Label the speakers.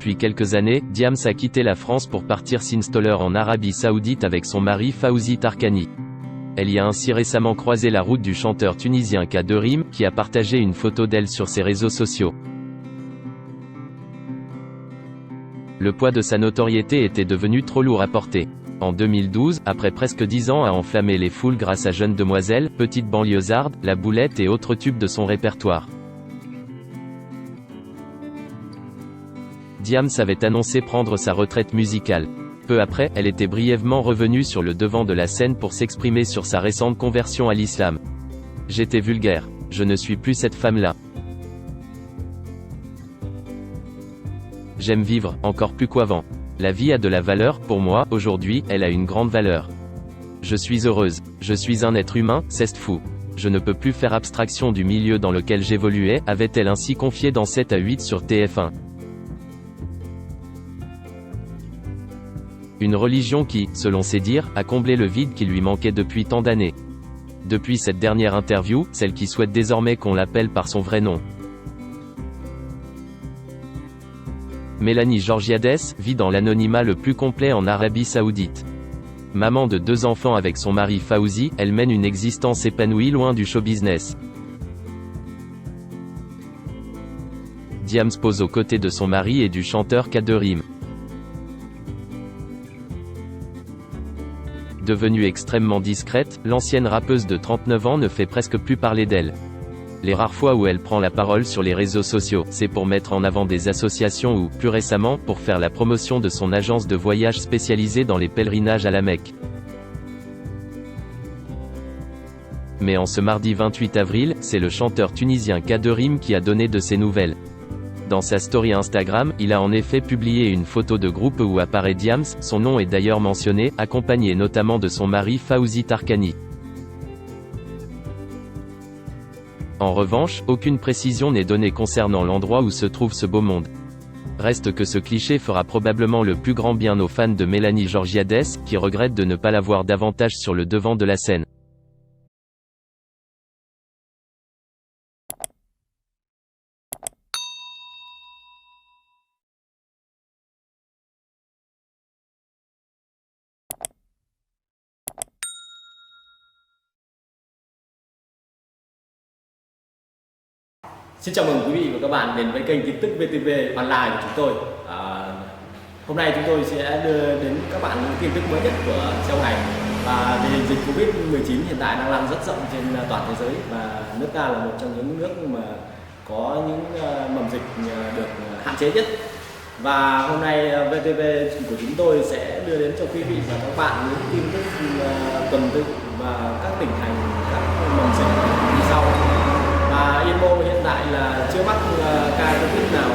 Speaker 1: Depuis quelques années, Diams a quitté la France pour partir s'installer en Arabie Saoudite avec son mari Fawzi Tarkani. Elle y a ainsi récemment croisé la route du chanteur tunisien Kaderim, qui a partagé une photo d'elle sur ses réseaux sociaux. Le poids de sa notoriété était devenu trop lourd à porter. En 2012, après presque 10 ans à enflammer les foules grâce à Jeune Demoiselle, Petite banlieusarde, La Boulette et autres tubes de son répertoire. Diams avait annoncé prendre sa retraite musicale. Peu après, elle était brièvement revenue sur le devant de la scène pour s'exprimer sur sa récente conversion à l'islam. « J'étais vulgaire. Je ne suis plus cette femme-là. J'aime vivre, encore plus qu'avant. La vie a de la valeur, pour moi, aujourd'hui, elle a une grande valeur. Je suis heureuse. Je suis un être humain, c'est fou. Je ne peux plus faire abstraction du milieu dans lequel j'évoluais, avait-elle ainsi confié dans 7 à 8 sur TF1. Une religion qui, selon ses dires, a comblé le vide qui lui manquait depuis tant d'années. Depuis cette dernière interview, celle qui souhaite désormais qu'on l'appelle par son vrai nom. Mélanie Georgiades vit dans l'anonymat le plus complet en Arabie Saoudite. Maman de 2 enfants avec son mari Fawzi, elle mène une existence épanouie loin du show business. Diams pose aux côtés de son mari et du chanteur Kaderim. Devenue extrêmement discrète, l'ancienne rappeuse de 39 ans ne fait presque plus parler d'elle. Les rares fois où elle prend la parole sur les réseaux sociaux, c'est pour mettre en avant des associations ou, plus récemment, pour faire la promotion de son agence de voyage spécialisée dans les pèlerinages à la Mecque. Mais en ce mardi 28 avril, c'est le chanteur tunisien Kaderim qui a donné de ses nouvelles. Dans sa story Instagram, il a en effet publié une photo de groupe où apparaît Diams, son nom est d'ailleurs mentionné, accompagné notamment de son mari Fawzi Tarkani. En revanche, aucune précision n'est donnée concernant l'endroit où se trouve ce beau monde. Reste que ce cliché fera probablement le plus grand bien aux fans de Mélanie Georgiades, qui regrettent de ne pas la voir davantage sur le devant de la scène.
Speaker 2: Xin chào mừng quý vị và các bạn đến với kênh tin tức VTV Online của chúng tôi. Hôm nay chúng tôi sẽ đưa đến các bạn những tin tức mới nhất của châu này. Và tình hình dịch Covid-19 hiện tại đang lan rất rộng trên toàn thế giới và nước ta là một trong những nước mà có những mầm dịch được hạn chế nhất. Và hôm nay VTV của chúng tôi sẽ đưa đến cho quý vị và các bạn những tin tức tuần tự và các tỉnh thành, các mầm dịch như sau. Và Yên Mô hiện tại là chưa mắc ca Covid nào